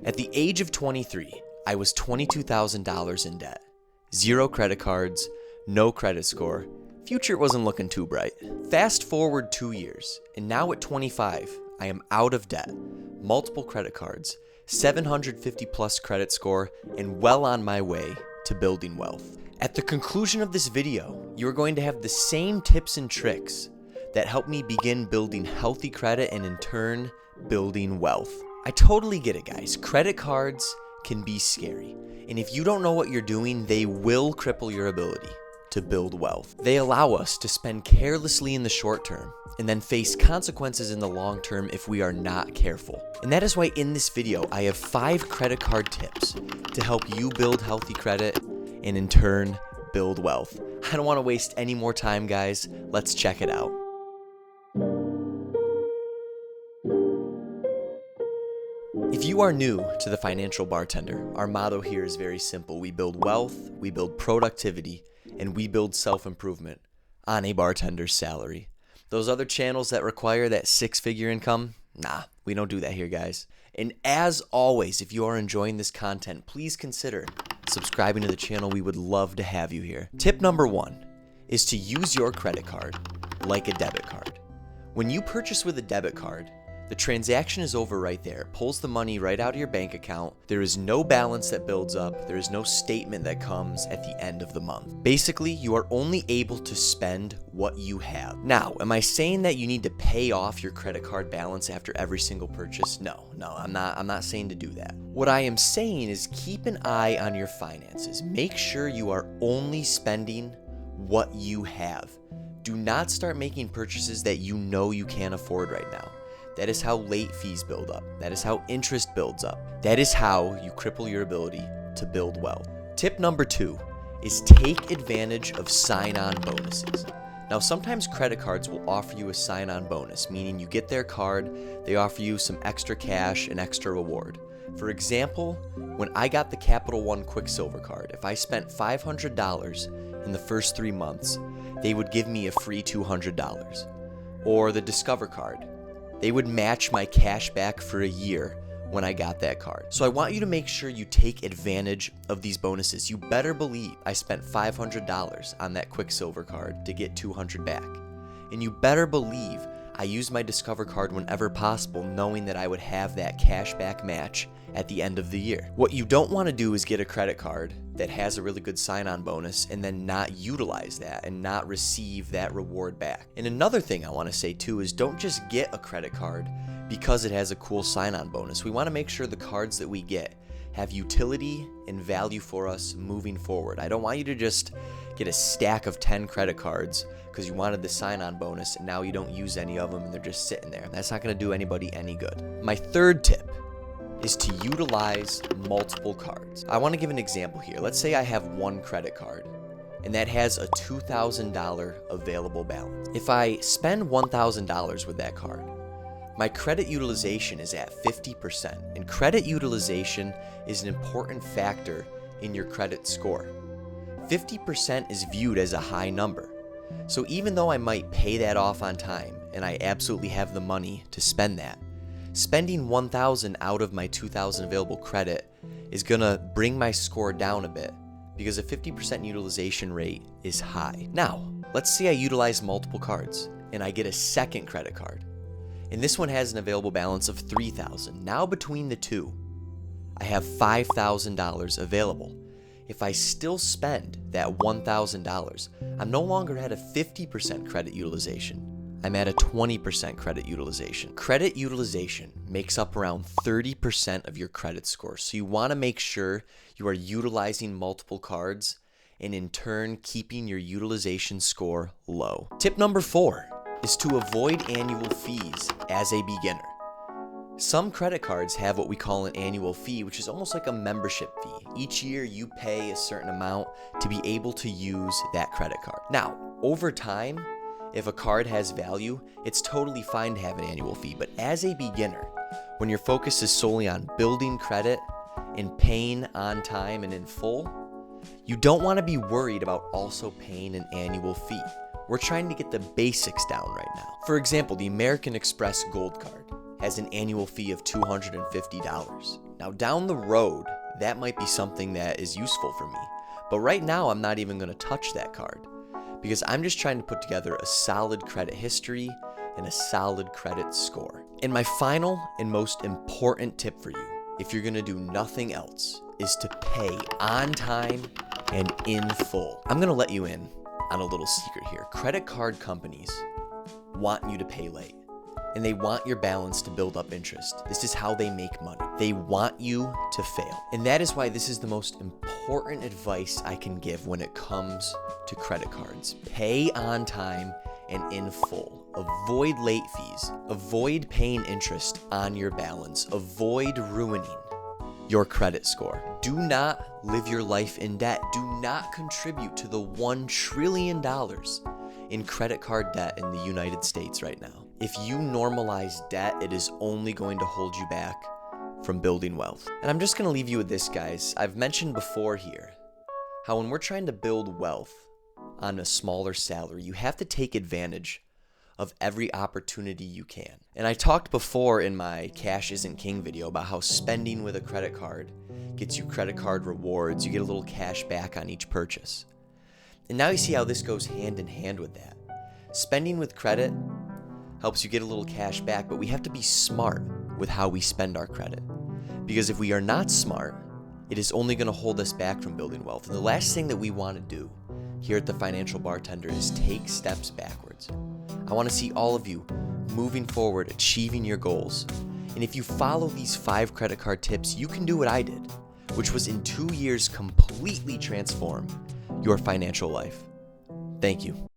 At the age of 23, I was $22,000 in debt. 0 credit cards, no credit score. Future wasn't looking too bright. Fast forward 2 years, and now at 25, I am out of debt, multiple credit cards, 750 plus credit score, and well on my way to building wealth. At the conclusion of this video, you are going to have the same tips and tricks that help me begin building healthy credit and in turn, building wealth. I totally get it, guys. Credit cards can be scary. And if you don't know what you're doing, they will cripple your ability to build wealth. They allow us to spend carelessly in the short term and then face consequences in the long term if we are not careful. And that is why in this video, I have 5 credit card tips to help you build healthy credit and in turn, build wealth. I don't want to waste any more time, guys. Let's check it out. If you are new to the Financial Bartender, our motto here is very simple. We build wealth, we build productivity, and we build self-improvement on a bartender's salary. Those other channels that require that 6-figure income, nah, we don't do that here, guys. And as always, if you are enjoying this content, please consider subscribing to the channel. We would love to have you here. Tip number 1 is to use your credit card like a debit card. When you purchase with a debit card, the transaction is over right there. It pulls the money right out of your bank account. There is no balance that builds up. There is no statement that comes at the end of the month. Basically, you are only able to spend what you have. Now, am I saying that you need to pay off your credit card balance after every single purchase? No, I'm not saying to do that. What I am saying is keep an eye on your finances. Make sure you are only spending what you have. Do not start making purchases that you know you can't afford right now. That is how late fees build up. That is how interest builds up. That is how you cripple your ability to build wealth. Tip number 2 is take advantage of sign-on bonuses. Now, sometimes credit cards will offer you a sign-on bonus, meaning you get their card, they offer you some extra cash, an extra reward. For example, when I got the Capital One Quicksilver card, if I spent $500 in the first 3 months, they would give me a free $200. Or the Discover card. They would match my cash back for a year when I got that card. So I want you to make sure you take advantage of these bonuses. You better believe I spent $500 on that Quicksilver card to get $200 back. And you better believe I use my Discover card whenever possible, knowing that I would have that cash back match at the end of the year. What you don't want to do is get a credit card that has a really good sign-on bonus and then not utilize that and not receive that reward back. And another thing I want to say too is don't just get a credit card because it has a cool sign-on bonus. We want to make sure the cards that we get have utility and value for us moving forward. I don't want you to just get a stack of 10 credit cards because you wanted the sign-on bonus and now you don't use any of them and they're just sitting there. That's not going to do anybody any good. My third tip is to utilize multiple cards. I want to give an example here. Let's say I have one credit card and that has a $2,000 available balance. If I spend $1,000 with that card, my credit utilization is at 50%, and credit utilization is an important factor in your credit score. 50% is viewed as a high number. So even though I might pay that off on time and I absolutely have the money to spend that, spending $1,000 out of my $2,000 available credit is gonna bring my score down a bit because a 50% utilization rate is high. Now, let's say I utilize multiple cards and I get a second credit card. And this one has an available balance of $3,000. Now between the two, I have $5,000 available. If I still spend that $1,000, I'm no longer at a 50% credit utilization. I'm at a 20% credit utilization. Credit utilization makes up around 30% of your credit score. So you want to make sure you are utilizing multiple cards and in turn keeping your utilization score low. Tip number 4 is to avoid annual fees as a beginner. Some credit cards have what we call an annual fee, which is almost like a membership fee. Each year you pay a certain amount to be able to use that credit card. Now, over time, if a card has value, it's totally fine to have an annual fee. But as a beginner, when your focus is solely on building credit and paying on time and in full, you don't want to be worried about also paying an annual fee. We're trying to get the basics down right now. For example, the American Express Gold Card has an annual fee of $250. Now, down the road, that might be something that is useful for me. But right now, I'm not even going to touch that card because I'm just trying to put together a solid credit history and a solid credit score. And my final and most important tip for you, if you're going to do nothing else, is to pay on time and in full. I'm going to let you in on a little secret here. Credit card companies want you to pay late, and they want your balance to build up interest. This is how they make money. They want you to fail. And that is why this is the most important advice I can give when it comes to credit cards. Pay on time and in full. Avoid late fees. Avoid paying interest on your balance. Avoid ruining your credit score. Do not live your life in debt. Do not contribute to the $1 trillion in credit card debt in the United States right now. If you normalize debt, it is only going to hold you back from building wealth. And I'm just going to leave you with this, guys. I've mentioned before here how when we're trying to build wealth on a smaller salary, you have to take advantage of every opportunity you can. And I talked before in my Cash Isn't King video about how spending with a credit card gets you credit card rewards. You get a little cash back on each purchase. And now you see how this goes hand in hand with that. Spending with credit helps you get a little cash back, but we have to be smart with how we spend our credit. Because if we are not smart, it is only going to hold us back from building wealth. And the last thing that we want to do here at the Financial Bartender is take steps backwards. I want to see all of you moving forward, achieving your goals. And if you follow these 5 credit card tips, you can do what I did, which was in 2 years completely transform your financial life. Thank you.